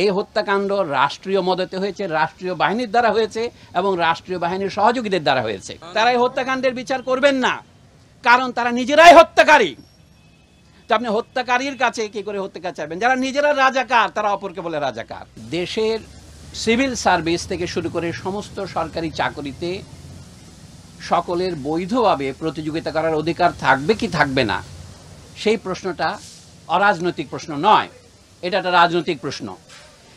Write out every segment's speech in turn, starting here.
এই হত্যাকাণ্ড রাষ্ট্রীয় মদতে হয়েছে, রাষ্ট্রীয় বাহিনীর দ্বারা হয়েছে এবং রাষ্ট্রীয় বাহিনীর সহযোগীদের দ্বারা হয়েছে। তারা এই হত্যাকাণ্ডের বিচার করবেন না, কারণ তারা নিজেরাই হত্যাকারী। তো আপনি হত্যাকারীর কাছে কি করে হত্যাকার চাইবেন? যারা নিজেরা রাজাকার তারা অপরকে বলে রাজাকার। দেশের সিভিল সার্ভিস থেকে শুরু করে সমস্ত সরকারি চাকরিতে সকলের বৈধভাবে প্রতিযোগিতা করার অধিকার থাকবে কি থাকবে না, সেই প্রশ্নটা অরাজনৈতিক প্রশ্ন নয়, এটা একটা রাজনৈতিক প্রশ্ন।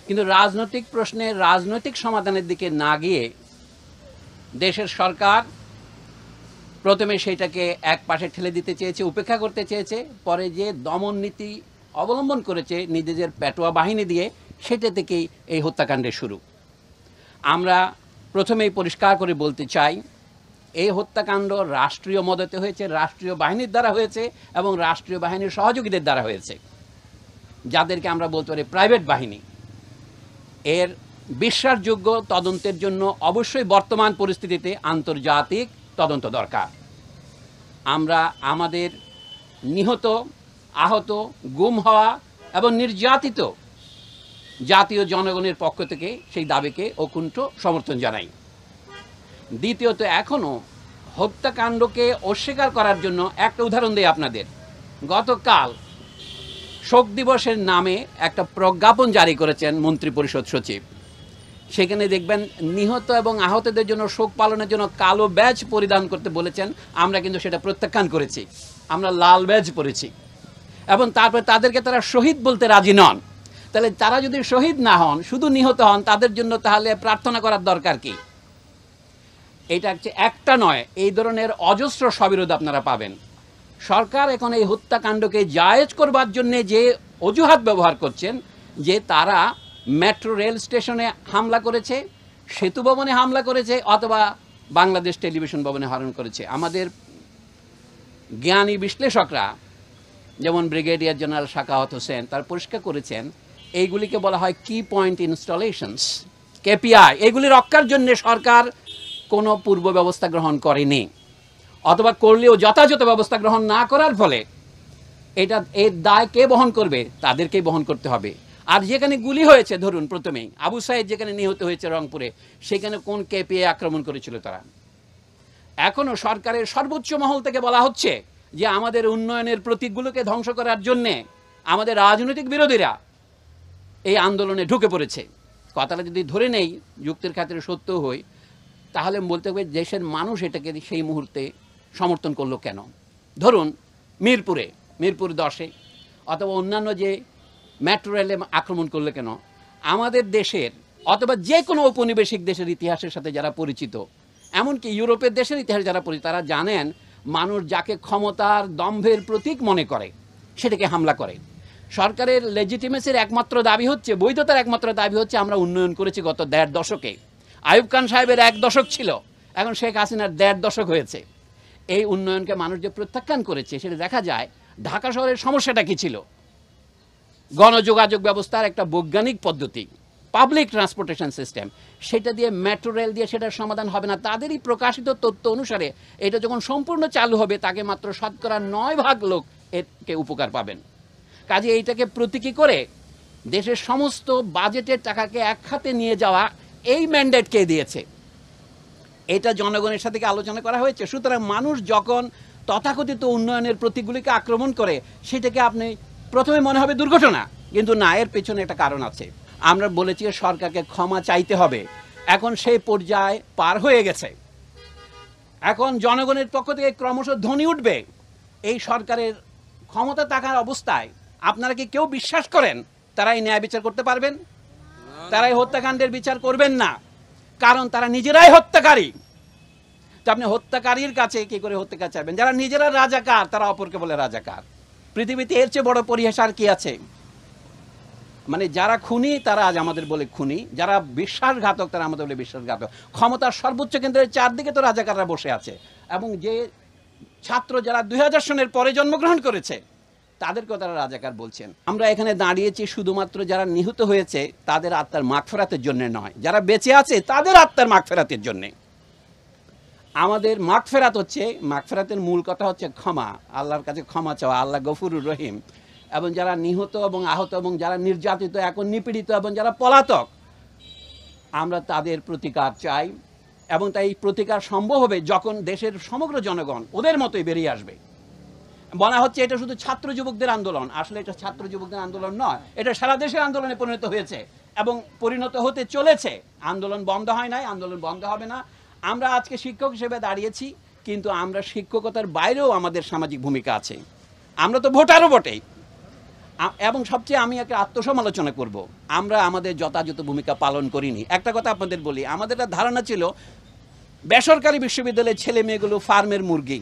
কিন্তু রাজনৈতিক প্রশ্নের রাজনৈতিক সমাধানের দিকে না গিয়ে দেশের সরকার প্রথমে সেইটাকে এক পাশে ঠেলে দিতে চেয়েছে, উপেক্ষা করতে চেয়েছে, পরে যে দমন নীতি অবলম্বন করেছে নিজেদের পেটোয়া বাহিনী দিয়ে, সেটা থেকেই এই হত্যাকাণ্ডের শুরু। আমরা প্রথমেই পরিষ্কার করে বলতে চাই, এই হত্যাকাণ্ড রাষ্ট্রীয় মদতে হয়েছে, রাষ্ট্রীয় বাহিনীর দ্বারা হয়েছে এবং রাষ্ট্রীয় বাহিনীর সহযোগীদের দ্বারা হয়েছে, যাদেরকে আমরা বলতে পারি প্রাইভেট বাহিনী। এর বিশ্বাসযোগ্য তদন্তের জন্য অবশ্যই বর্তমান পরিস্থিতিতে আন্তর্জাতিক তদন্ত দরকার। আমরা আমাদের নিহত, আহত, গুম হওয়া এবং নির্যাতিত জাতীয় জনগণের পক্ষ থেকে সেই দাবিকে অকুণ্ঠ সমর্থন জানাই। দ্বিতীয়ত, এখনও হত্যাকাণ্ডকে অস্বীকার করার জন্য একটা উদাহরণ দেই আপনাদের। গতকাল শোক দিবসের নামে একটা প্রজ্ঞাপন জারি করেছেন মন্ত্রিপরিষদ সচিব। সেখানে দেখবেন নিহত এবং আহতদের জন্য শোক পালনের জন্য কালো ব্যাজ পরিধান করতে বলেছেন। আমরা কিন্তু সেটা প্রত্যাখ্যান করেছি, আমরা লাল ব্যাজ পরেছি। এবং তারপরে তাদেরকে তারা শহীদ বলতে রাজি নন। তাহলে তারা যদি শহীদ না হন, শুধু নিহত হন, তাদের জন্য তাহলে প্রার্থনা করার দরকার কি? এটা হচ্ছে একটা নয়, এই ধরনের অজস্র সবিরোধ আপনারা পাবেন। সরকার এখন এই হত্যাকাণ্ডকে জায়েজ করবার জন্য যে অজুহাত ব্যবহার করছেন, যে তারা মেট্রো রেল স্টেশনে হামলা করেছে, সেতু ভবনে হামলা করেছে, অথবা বাংলাদেশ টেলিভিশন ভবনে হামলা করেছে। আমাদের জ্ঞানী বিশ্লেষকরা, যেমন ব্রিগেডিয়ার জেনারেল শাখাওয়াত হোসেন, তার পরিষ্কার করেছেন এইগুলিকে বলা হয় কি পয়েন্ট ইনস্টলেশনস, কেপিআই। এগুলি রক্ষার জন্য সরকার কোনো পূর্ব ব্যবস্থা গ্রহণ করেনি, অথবা করলেও যথাযথ ব্যবস্থা গ্রহণ না করার ফলে এর দায় কে বহন করবে? তাদেরকেই বহন করতে হবে। আর যেখানে গুলি হয়েছে, ধরুন প্রথমেই আবু সাইদ যেখানে নিহত হয়েছে রংপুরে, সেখানে কোন কেপিআই আক্রমণ করেছিল তারা? এখনও সরকারের সর্বোচ্চ মহল থেকে বলা হচ্ছে যে আমাদের উন্নয়নের প্রতীকগুলোকে ধ্বংস করার জন্যে আমাদের রাজনৈতিক বিরোধীরা এই আন্দোলনে ঢুকে পড়েছে। কথাটা যদি ধরে নেই, যুক্তির খাতিরে সত্য হই, তাহলে বলতে হবে দেশের মানুষ এটাকে সেই মুহূর্তে সমর্থন করলো কেন? ধরুন মিরপুর 10-এ অথবা অন্যান্য যে মেট্রো রেলে আক্রমণ করলো কেন? আমাদের দেশের অথবা যে কোনো ঔপনিবেশিক দেশের ইতিহাসের সাথে যারা পরিচিত, এমনকি ইউরোপের দেশের ইতিহাস যারা পরিচিত, তারা জানেন মানুষ যাকে ক্ষমতার দম্ভের প্রতীক মনে করে সেটাকে হামলা করে। সরকারের লেজিটিমেসির একমাত্র দাবি হচ্ছে, বৈধতার একমাত্র দাবি হচ্ছে আমরা উন্নয়ন করেছি গত 1.5 দশকে। আইয়ুব খান সাহেবের 1 দশক ছিল, এখন শেখ হাসিনার 1.5 দশক হয়েছে। এই উন্নয়নকে মানুষ যে প্রত্যাখ্যান করেছে, সেটা দেখা যায় ঢাকা শহরের সমস্যাটা কী ছিল? গণযোগাযোগ ব্যবস্থার একটা বৈজ্ঞানিক পদ্ধতি, পাবলিক ট্রান্সপোর্টেশন সিস্টেম, সেটা দিয়ে মেট্রো রেল দিয়ে সেটার সমাধান হবে না। তাদেরই প্রকাশিত তথ্য অনুসারে এটা যখন সম্পূর্ণ চালু হবে, তাকে মাত্র 9% লোক একে উপকার পাবেন। কাজে এইটাকে প্রতীকী করে দেশের সমস্ত বাজেটের টাকাকে এক খাতে নিয়ে যাওয়া, এই ম্যান্ডেট কে দিয়েছে? এটা জনগণের সাথে আলোচনা করা হয়েছে। সুতরাং মানুষ যখন তথাকথিত উন্নয়নের প্রতীকগুলিকে আক্রমণ করে, সেটাকে আপনি প্রথমে মনে হবে দুর্ঘটনা, কিন্তু না, এর পেছনে একটা কারণ আছে। আমরা বলেছি সরকারকে ক্ষমা চাইতে হবে, এখন সেই পর্যায়ে পার হয়ে গেছে। এখন জনগণের পক্ষ থেকে ক্রমশ ধ্বনি উঠবে, এই সরকারের ক্ষমতা থাকার অবস্থায় আপনারা কি কেউ বিশ্বাস করেন তারাই ন্যায় বিচার করতে পারবেন? তারাই হত্যাকাণ্ডের বিচার করবেন না, কারণ তারা নিজেরাই হত্যাকারী। তো আপনি হত্যাকারীর কাছে কি করে হত্যাকার চাইবেন? যারা নিজেরা রাজাকার তারা অপরকে বলে রাজাকার। পৃথিবীতে এর চেয়ে বড় পরিহাস আর কি আছে? মানে যারা খুনি তারা আজ আমাদের বলে খুনি, যারা বিশ্বাসঘাতক তারা আমাদের বলে বিশ্বাসঘাতক। ক্ষমতার সর্বোচ্চ কেন্দ্রের চারদিকে তো রাজাকাররা বসে আছে, এবং যে ছাত্র যারা 2000 সনের পরে জন্মগ্রহণ করেছে তাদেরকেও তারা রাজাকার বলছেন। আমরা এখানে দাঁড়িয়েছি শুধুমাত্র যারা নিহত হয়েছে তাদের আত্মার মাগফিরাতের জন্য নয়, যারা বেঁচে আছে তাদের আত্মার মাগফিরাতের জন্যে। আমাদের মাগফিরাত হচ্ছে, মাগফিরাতের মূল কথা হচ্ছে ক্ষমা, আল্লাহর কাছে ক্ষমা চাওয়া। আল্লাহ গফুরুর রহিম, এবং যারা নিহত এবং আহত এবং যারা নির্যাতিত এখন নিপীড়িত এবং যারা পলাতক, আমরা তাদের প্রতিকার চাই। এবং তাই প্রতিকার সম্ভব হবে যখন দেশের সমগ্র জনগণ ওদের মতোই বেরিয়ে আসবে। বলা হচ্ছে এটা শুধু ছাত্র যুবকদের আন্দোলন, আসলে এটা ছাত্র যুবকদের আন্দোলন নয়, এটা সারা দেশের আন্দোলনে পরিণত হয়েছে এবং পরিণত হতে চলেছে। আন্দোলন বন্ধ হয় নাই, আন্দোলন বন্ধ হবে না। আমরা আজকে শিক্ষক হিসেবে দাঁড়িয়েছি, কিন্তু আমরা শিক্ষকতার বাইরেও আমাদের সামাজিক ভূমিকা আছে। আমরা তো ভোটারও বটেই। এবং সবচেয়ে আমি একটা আত্মসমালোচনা করব, আমরা আমাদের যথাযথ ভূমিকা পালন করিনি। একটা কথা আপনাদের বলি, আমাদের একটা ধারণা ছিল বেসরকারি বিশ্ববিদ্যালয়ের ছেলে মেয়েগুলো ফার্মের মুরগি,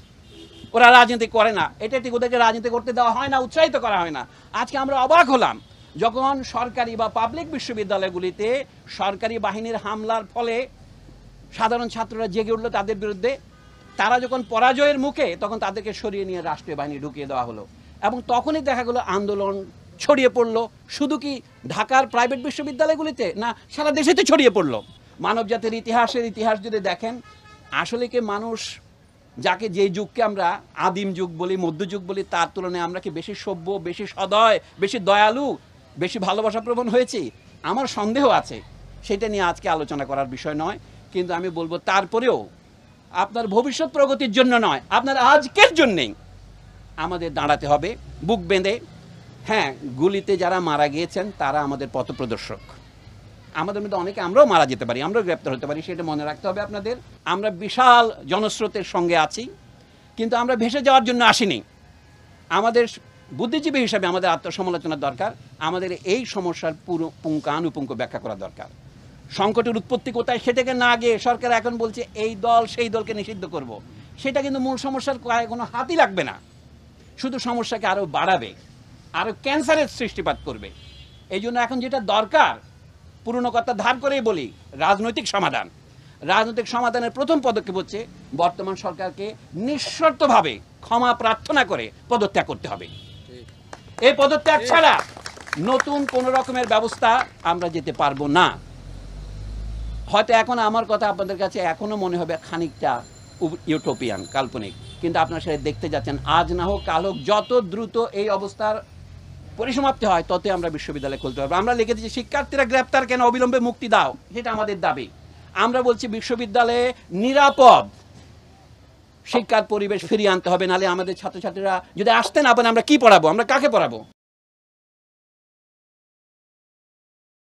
ওরা রাজনীতি করে না, এটা ঠিক, ওদেরকে রাজনীতি করতে দেওয়া হয় না, উৎসাহিত করা হয় না। আজকে আমরা অবাক হলাম যখন সরকারি বা পাবলিক বিশ্ববিদ্যালয়গুলিতে সরকারি বাহিনীর হামলার ফলে সাধারণ ছাত্ররা জেগে উঠলো তাদের বিরুদ্ধে। তারা যখন পরাজয়ের মুখে, তখন তাদেরকে সরিয়ে নিয়ে রাষ্ট্রীয় বাহিনী ঢুকিয়ে দেওয়া হলো। এবং তখনই দেখা গেলো আন্দোলন ছড়িয়ে পড়লো। শুধু কি ঢাকার প্রাইভেট বিশ্ববিদ্যালয়গুলিতে না, সারা দেশেতে ছড়িয়ে পড়লো। মানবজাতির ইতিহাস যদি দেখেন, আসলে কি মানুষ যাকে যে যুগকে আমরা আদিম যুগ বলি, মধ্যযুগ বলি, তার তুলনায় আমরা কি বেশি সভ্য, বেশি সদয়, বেশি দয়ালু, বেশি ভালোবাসাপ্রবণ হয়েছি? আমার সন্দেহ আছে। সেটা নিয়ে আজকে আলোচনা করার বিষয় নয়, কিন্তু আমি বলবো তারপরেও আপনার ভবিষ্যৎ প্রগতির জন্য নয়, আপনার আজকের জন্যেই আমাদের দাঁড়াতে হবে বুক বেঁধে। হ্যাঁ, গুলিতে যারা মারা গিয়েছেন তারা আমাদের পথপ্রদর্শক। আমাদের মধ্যে অনেকে আমরাও মারা যেতে পারি, আমরাও গ্রেপ্তার হতে পারি, সেটা মনে রাখতে হবে আপনাদের। আমরা বিশাল জনস্রোতের সঙ্গে আছি, কিন্তু আমরা ভেসে যাওয়ার জন্য আসিনি। আমাদের বুদ্ধিজীবী হিসাবে আমাদের আত্মসমালোচনার দরকার। আমাদের এই সমস্যার পুরো পুঙ্খানুপুঙ্খ ব্যাখ্যা করা দরকার। সংকটের উৎপত্তি কোথায় সেটাকে না গিয়ে সরকার এখন বলছে এই দল সেই দলকে নিষিদ্ধ করব। সেটা কিন্তু মূল সমস্যার কোনো হাতই লাগবে না, শুধু সমস্যাকে আরও বাড়াবে, আরও ক্যান্সারের সৃষ্টিপাত করবে। এই জন্য এখন যেটা দরকার, পুরনো কথা ধার করেই বলি, রাজনৈতিক সমাধান। রাজনৈতিক সমাধানের প্রথম পদক্ষেপ হচ্ছে বর্তমান সরকারকে নিঃশর্তভাবে ক্ষমা প্রার্থনা করে পদত্যাগ করতে হবে। এই পদত্যাগ ছাড়া নতুন কোনো রকমের ব্যবস্থা আমরা যেতে পারবো না। হয়তো এখন আমার কথা আপনাদের কাছে এখনো মনে হবে খানিকটা ইউটোপিয়ান, কাল্পনিক, কিন্তু আপনারা সেটা দেখতে যাচ্ছেন। আজ না হোক কাল হোক, যত দ্রুত এই অবস্থার পরিসমাপ্তি হয় ততই আমরা বিশ্ববিদ্যালয় খুলতে পারবো। আমরা লিখে দিচ্ছি শিক্ষার্থীরা গ্রেপ্তার কেন, অবিলম্বে মুক্তি দাও, সেটা আমাদের দাবি। আমরা বলছি বিশ্ববিদ্যালয়ে নিরাপদ শিক্ষার পরিবেশ ফিরিয়ে আনতে হবে, নাহলে আমাদের ছাত্রছাত্রীরা যদি আসতে না পারে আমরা কি পড়াবো, আমরা কাকে পড়াবো?